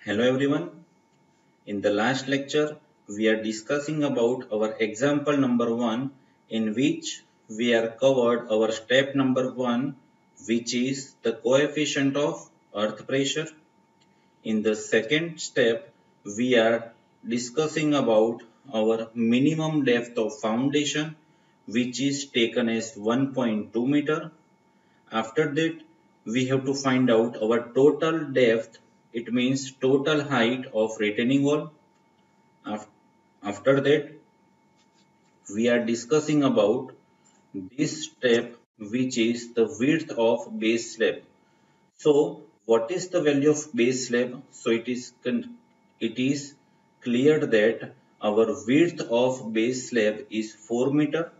Hello everyone. In the last lecture, we are discussing about our example number 1 in which we are covered our step number 1, which is the coefficient of earth pressure. In the second step, we are discussing about our minimum depth of foundation, which is taken as 1.2 meter. After that, we have to find out our total depth. It means total height of retaining wall. After that, we are discussing about this step, which is the width of base slab. So, what is the value of base slab? So, it is clear that our width of base slab is 4 meter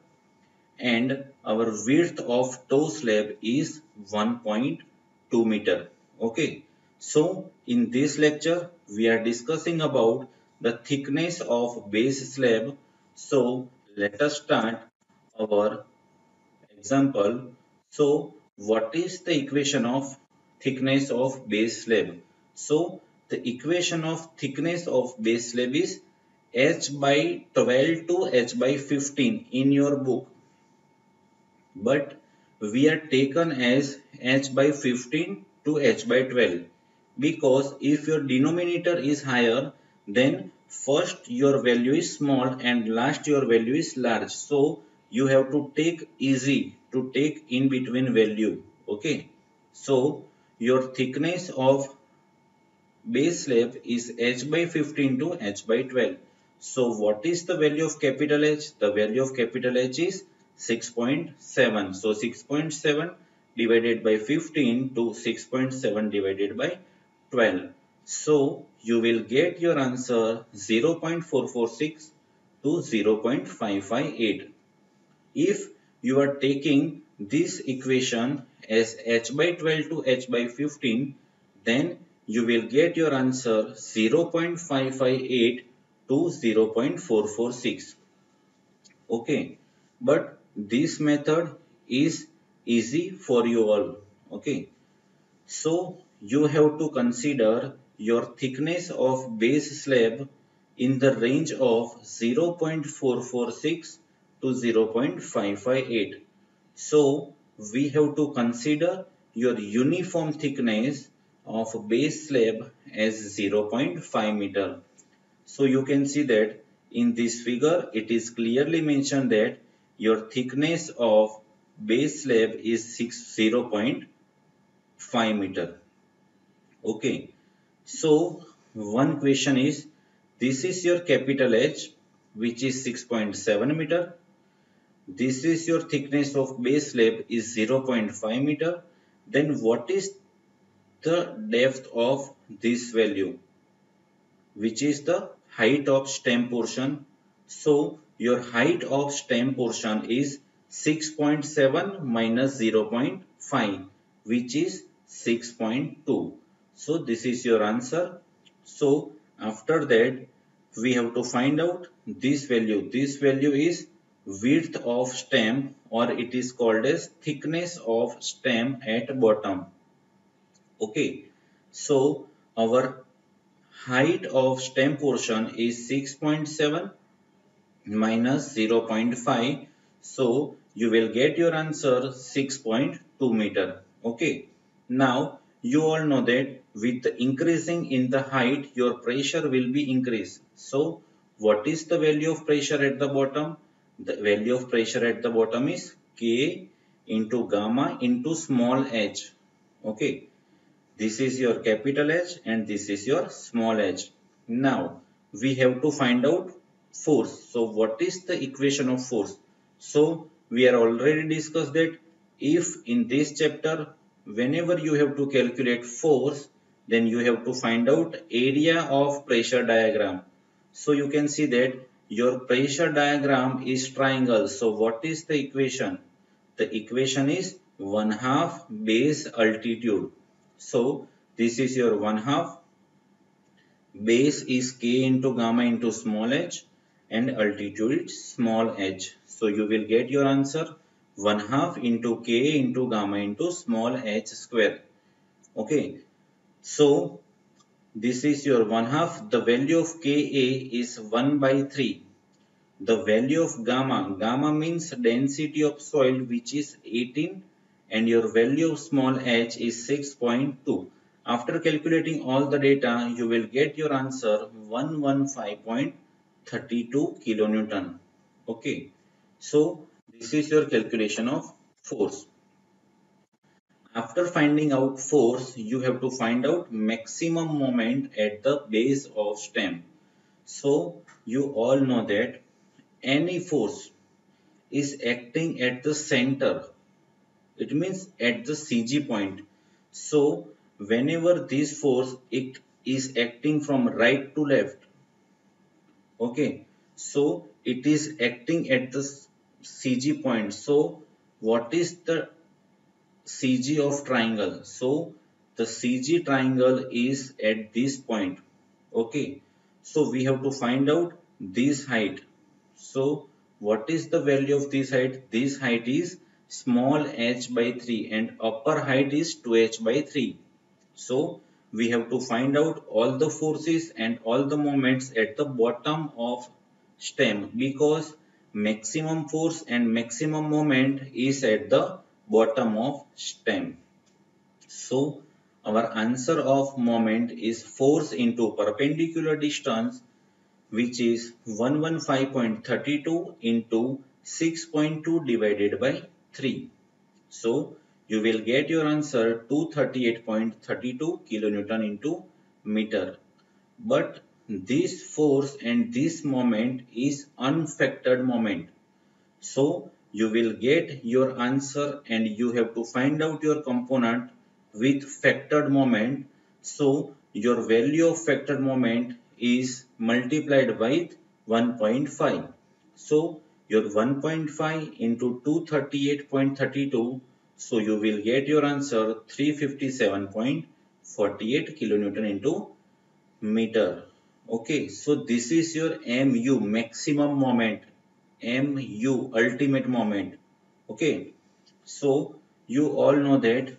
and our width of toe slab is 1.2 meter. Okay, so in this lecture we are discussing about the thickness of base slab. So let us start our example. So what is the equation of thickness of base slab? So the equation of thickness of base slab is h by 12 to h by 15 in your book, but we are taken as h by 15 to h by 12, because if your denominator is higher, then first your value is small and last your value is large. So you have to take easy to take in between value. Okay, so your thickness of base slab is h by 15 to h by 12. So what is the value of capital H? The value of capital H is 6.7. So 6.7 divided by 15 to 6.7 divided by 12. So you will get your answer 0.446 to 0.558. If you are taking this equation as h by 12 to h by 15, then you will get your answer 0.558 to 0.446. Okay, but this method is easy for you all. Okay, so you have to consider your thickness of base slab in the range of 0.446 to 0.558. So we have to consider your uniform thickness of base slab as 0.5 meter. So you can see that in this figure it is clearly mentioned that your thickness of base slab is 0.5 meter. Okay, so one question is, this is your capital H, which is 6.7 meter. This is your thickness of base slab is 0.5 meter. Then what is the depth of this value, which is the height of stem portion? So your height of stem portion is 6.7 minus 0.5, which is 6.2. So this is your answer. So after that, we have to find out this value. This value is width of stem, or it is called as thickness of stem at bottom. Okay, so our height of stem portion is 6.7 minus 0.5. So you will get your answer 6.2 meter. Okay. Now you all know that with the increasing in the height, your pressure will be increased. So what is the value of pressure at the bottom? The value of pressure at the bottom is K into gamma into small h. Okay. This is your capital H and this is your small h. Now we have to find out force. So what is the equation of force? So we are already discussed that if in this chapter, whenever you have to calculate force, then you have to find out area of pressure diagram. So you can see that your pressure diagram is triangle. So what is the equation? The equation is 1/2 base altitude. So this is your 1/2. Base is k into gamma into small h and altitude small h. So you will get your answer 1/2 into k into gamma into small h square. Okay. So This is your 1/2. The value of Ka is 1 by 3. The value of gamma means density of soil, which is 18, and your value of small h is 6.2. After calculating all the data, you will get your answer 115.32 kilonewton. Okay, so this is your calculation of force. After finding out force, you have to find out maximum moment at the base of stem. So you all know that any force is acting at the center. It means at the CG point. So whenever this force it is acting from right to left, okay, so it is acting at the CG point. So what is the CG of triangle? So the CG triangle is at this point. Okay, so we have to find out this height. So what is the value of this height? This height is small h by 3 and upper height is 2h by 3. So we have to find out all the forces and all the moments at the bottom of stem, because maximum force and maximum moment is at the bottom of stem. So our answer of moment is force into perpendicular distance, which is 115.32 into 6.2 divided by 3. So you will get your answer 238.32 kilonewton into meter. But this force and this moment is unfactored moment. So you will get your answer and you have to find out your component with factored moment. So your value of factored moment is multiplied by 1.5. So your 1.5 into 238.32. So you will get your answer 357.48 kilonewton into meter. Okay, so this is your MU, maximum moment, MU, ultimate moment. Okay, so you all know that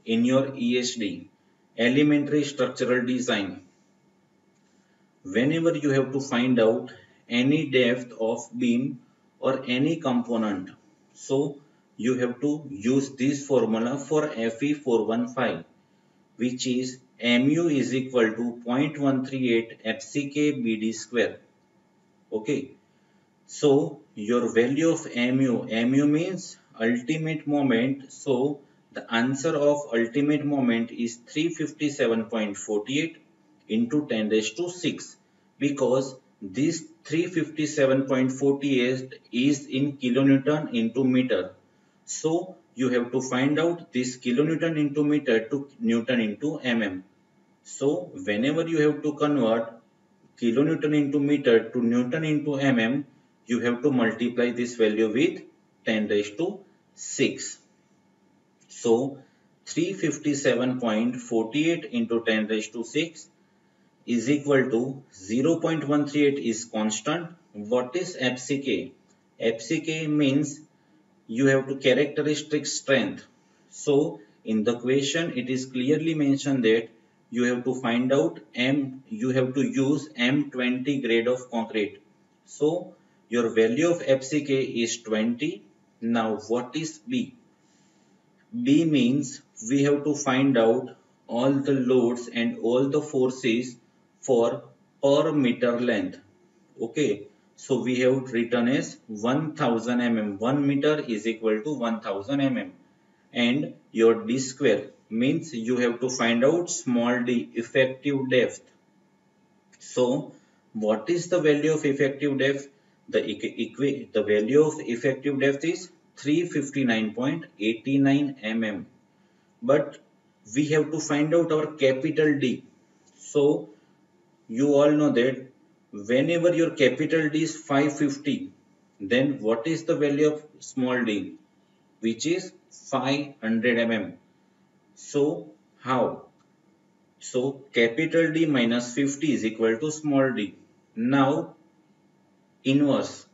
in your ESD, elementary structural design, whenever you have to find out any depth of beam or any component, so you have to use this formula for FE415, which is mu is equal to 0.138 FCK BD square. Okay, so your value of mu means ultimate moment. So the answer of ultimate moment is 357.48 into 10 raised to 6, because this 357.48 is in kilonewton into meter. So you have to find out this kilonewton into meter to Newton into mm. So whenever you have to convert kilonewton into meter to Newton into mm, you have to multiply this value with 10 raised to 6. So 357.48 into 10 raised to 6 is equal to 0.138 is constant. What is FCK? FCK means you have to characteristic strength. So in the question it is clearly mentioned that you have to find out you have to use M20 grade of concrete. So your value of FCK is 20. Now what is B? B means we have to find out all the loads and all the forces for per meter length. Okay, so we have written as 1000 mm. 1 meter is equal to 1000 mm. And your d square means you have to find out small d, effective depth. So what is the value of effective depth? The value of effective depth is 359.89 mm. But we have to find out our capital D. So you all know that whenever your capital D is 550, then what is the value of small d? Which is 500 mm. So how? So capital D minus 50 is equal to small d. Now inverse.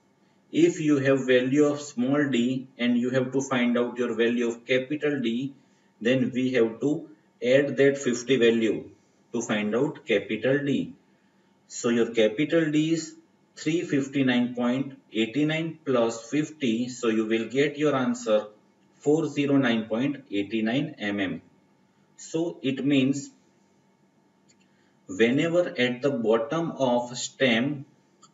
If you have value of small d and you have to find out your value of capital D, then we have to add that 50 value. to find out capital D. So your capital D is 359.89 plus 50. So you will get your answer 409.89 mm. So it means whenever at the bottom of stem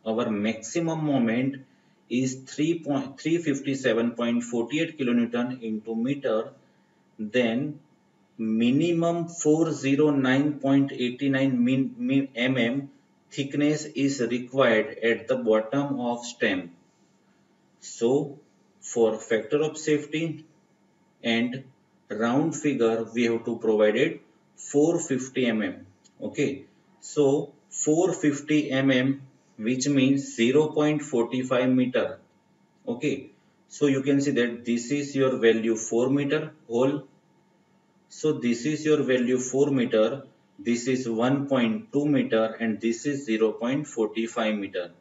our maximum moment is 357.48 kilonewton into meter, then minimum 409.89 mm thickness is required at the bottom of stem. So for factor of safety and round figure we have to provide it 450 mm. Okay, so 450 mm, which means 0.45 meter. Okay, so you can see that this is your value 4 meter whole. So this is your value 4 meter, this is 1.2 meter, and this is 0.45 meter.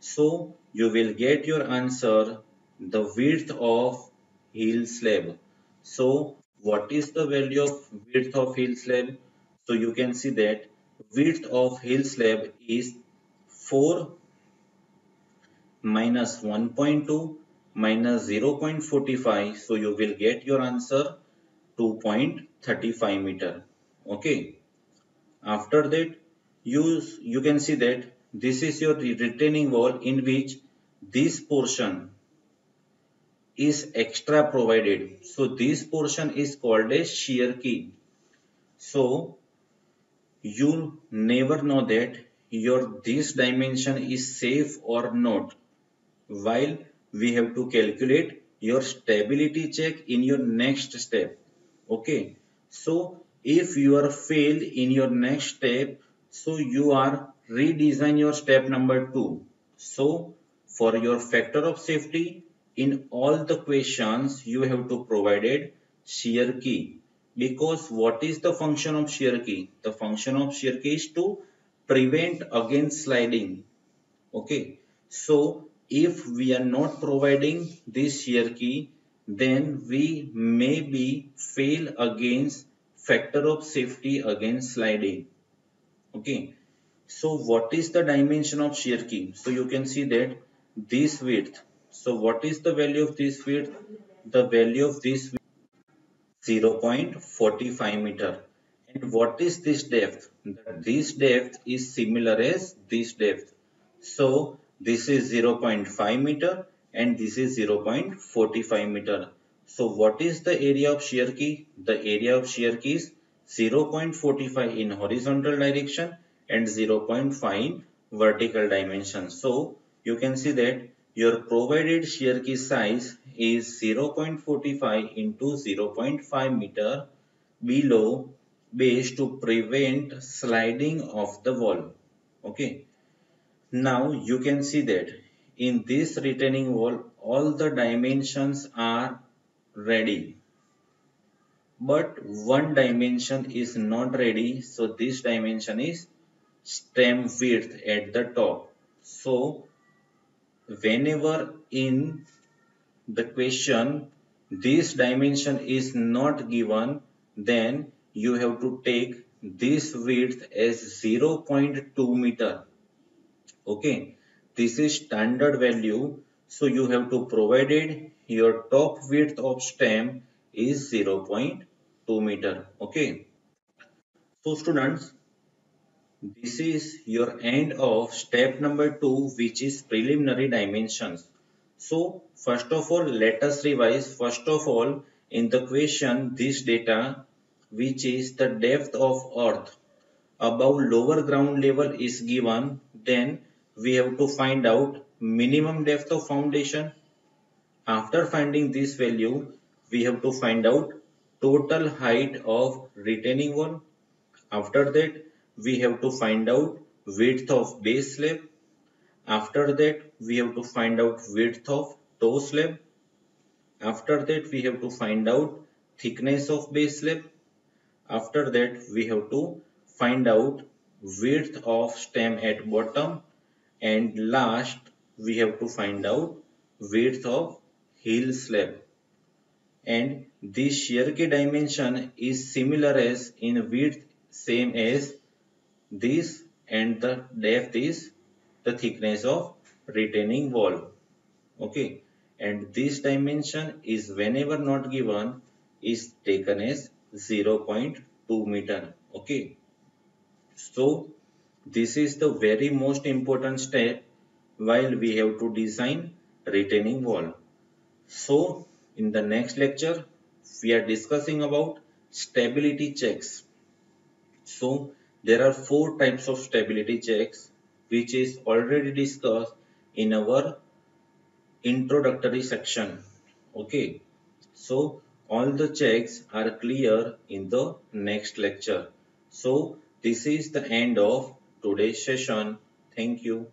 So you will get your answer the width of heel slab. So what is the value of width of heel slab? So you can see that width of heel slab is 4 minus 1.2 minus 0.45. So you will get your answer 2.35 meter. Okay. After that, you can see that this is your retaining wall in which this portion is extra provided. So this portion is called a shear key. So you never know that your this dimension is safe or not, while we have to calculate your stability check in your next step. Okay, so if you are failed in your next step, so you are redesign your step number 2. So for your factor of safety, in all the questions you have to provided shear key, because what is the function of shear key? The function of shear key is to prevent against sliding. Okay, so if we are not providing this shear key, then we may be fail against factor of safety against sliding. Okay, so what is the dimension of shear key? So you can see that this width. So what is the value of this width? The value of this width is 0.45 meter. And what is this depth? This depth is similar as this depth. So this is 0.5 meter and this is 0.45 meter. So what is the area of shear key? The area of shear key is 0.45 in horizontal direction and 0.5 in vertical dimension. So you can see that your provided shear key size is 0.45 into 0.5 meter below base to prevent sliding of the wall. Okay. Now you can see that in this retaining wall all the dimensions are ready, but one dimension is not ready. So this dimension is stem width at the top. So whenever in the question this dimension is not given, then you have to take this width as 0.2 meter. Okay, this is standard value. So you have to provided your top width of stem is 0.2 meter. Okay, so students, this is your end of step number 2, which is preliminary dimensions. So first of all, let us revise. First of all, in the question, this data, which is the depth of earth above lower ground level is given, then we have to find out minimum depth of foundation. After finding this value, we have to find out total height of retaining wall. After that, we have to find out width of base slab. After that, we have to find out width of toe slab. After that, we have to find out thickness of base slab. After that, we have to find out width of stem at bottom, and last we have to find out width of heel slab. And this shear key dimension is similar as in width same as This and the depth is the thickness of retaining wall. Okay, and this dimension is whenever not given is taken as 0.2 meter. Okay, so this is the very most important step while we have to design retaining wall. So in the next lecture we are discussing about stability checks. So there are four types of stability checks which is already discussed in our introductory section. Okay, so all the checks are clear in the next lecture. So this is the end of today's session. Thank you.